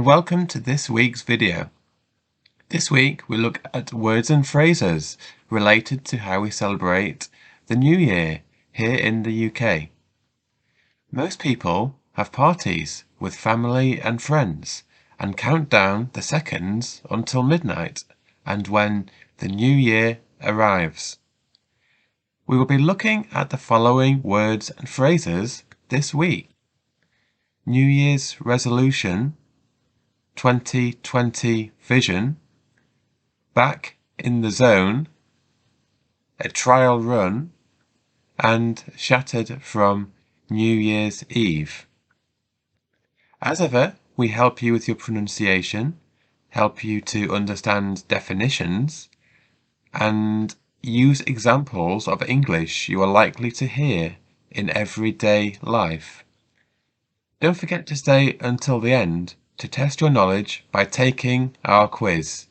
welcome to this week's video. This week we look at words and phrases related to how we celebrate the New Year here in the UK. Most people have parties with family and friends and count down the seconds until midnight and when the New Year arrives. We will be looking at the following words and phrases this week: New Year's resolution, 2020 vision, back in the zone, a trial run, and shattered from New Year's Eve. As ever, we help you with your pronunciation, help you to understand definitions, and use examples of English you are likely to hear in everyday life. Don't forget to stay until the end to test your knowledge by taking our quiz.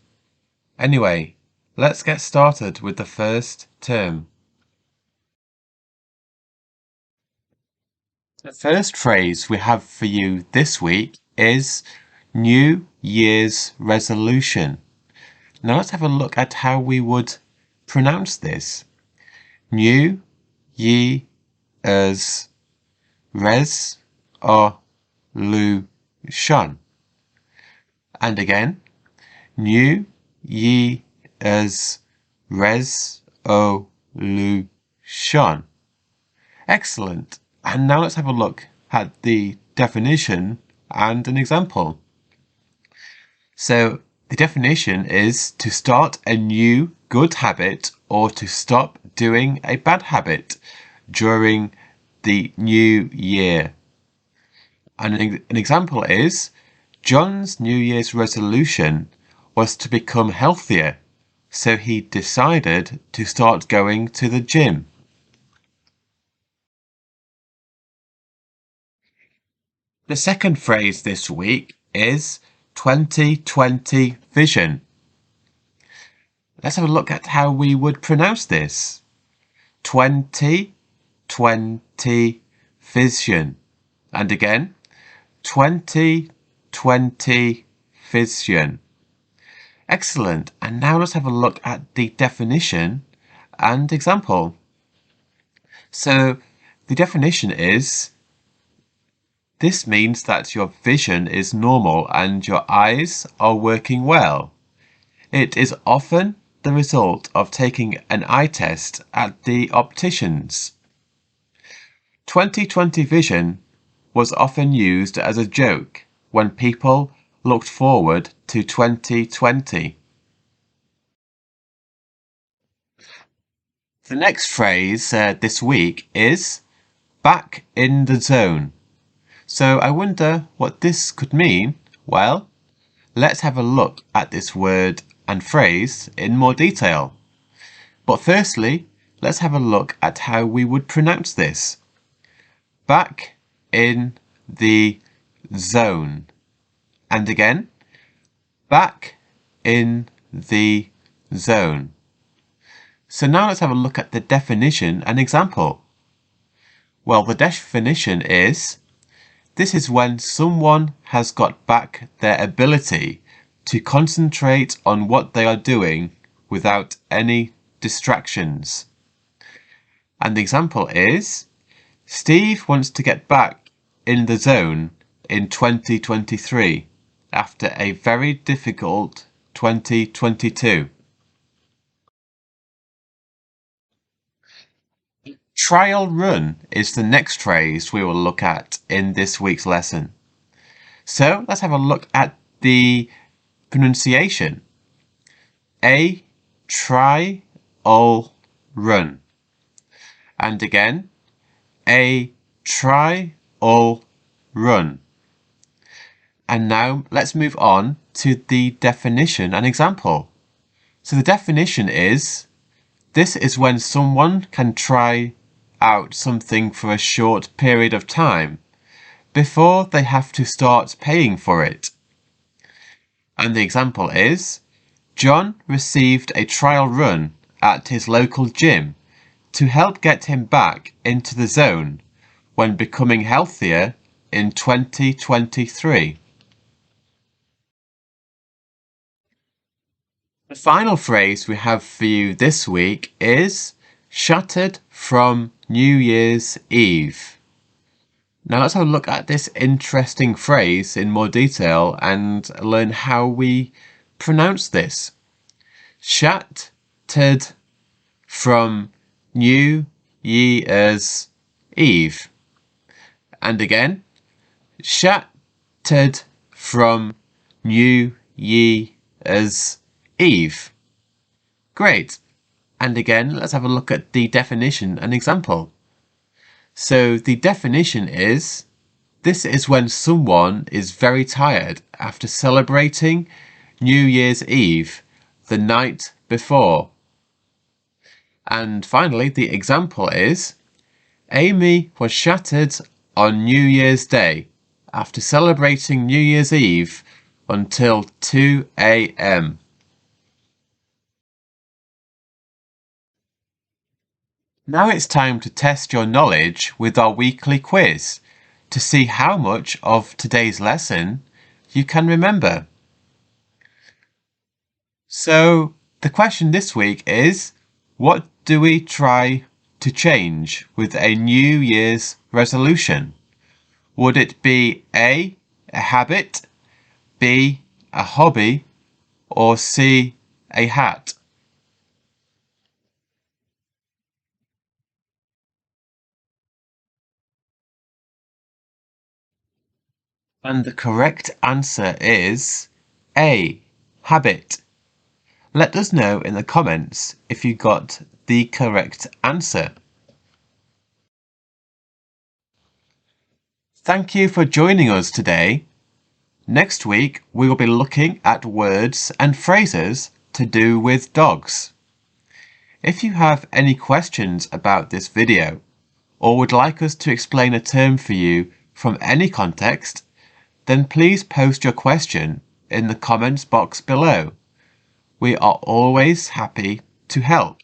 Anyway, let's get started with the first term. The first phrase we have for you this week is New Year's resolution. Now let's have a look at how we would pronounce this. New Year's resolution. And again, New Year's resolution. Excellent. And now let's have a look at the definition and an example. So the definition is to start a new good habit or to stop doing a bad habit during the new year. And an example is, John's New Year's resolution was to become healthier, so he decided to start going to the gym. The second phrase this week is 2020 vision. Let's have a look at how we would pronounce this. 2020 vision. And again, 2020 vision. Excellent. And now let's have a look at the definition and example. So the definition is, this means that your vision is normal and your eyes are working well. It is often the result of taking an eye test at the opticians. 2020 vision was often used as a joke when people looked forward to 2020. The next phrase this week is back in the zone. So I wonder what this could mean. Well, let's have a look at this word and phrase in more detail. But firstly, let's have a look at how we would pronounce this. Back in the zone. And again, back in the zone. So now let's have a look at the definition and example. Well, the definition is, this is when someone has got back their ability to concentrate on what they are doing without any distractions. And the example is, Steve wants to get back in the zone in 2023 after a very difficult 2022. Trial run is the next phrase we will look at in this week's lesson. So let's have a look at the pronunciation. A trial run. And again, a trial run. And now let's move on to the definition and example. So the definition is, this is when someone can try out something for a short period of time before they have to start paying for it. And the example is, John received a trial run at his local gym to help get him back into the zone when becoming healthier in 2023. The final phrase we have for you this week is shattered from New Year's Eve. Now let's have a look at this interesting phrase in more detail and learn how we pronounce this. Shattered from New Year's Eve. And again, shattered from New Year's Eve. Great. And again, let's have a look at the definition and example. So the definition is, this is when someone is very tired after celebrating New Year's Eve the night before. And finally, the example is, Amy was shattered on New Year's Day after celebrating New Year's Eve until 2 a.m. Now it's time to test your knowledge with our weekly quiz to see how much of today's lesson you can remember. So the question this week is, what do we try to change with a New Year's resolution? Would it be A, a habit, B, a hobby, or C, a hat? And the correct answer is A, habit. Let us know in the comments if you got the correct answer. Thank you for joining us today. Next week we will be looking at words and phrases to do with dogs. If you have any questions about this video or would like us to explain a term for you from any context, then please post your question in the comments box below. We are always happy to help.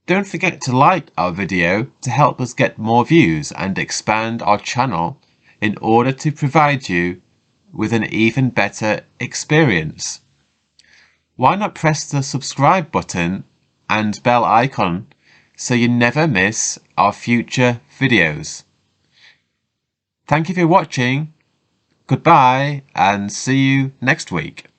Don't forget to like our video to help us get more views and expand our channel in order to provide you with an even better experience. Why not press the subscribe button and bell icon so you never miss our future videos. Thank you for watching. Goodbye and see you next week.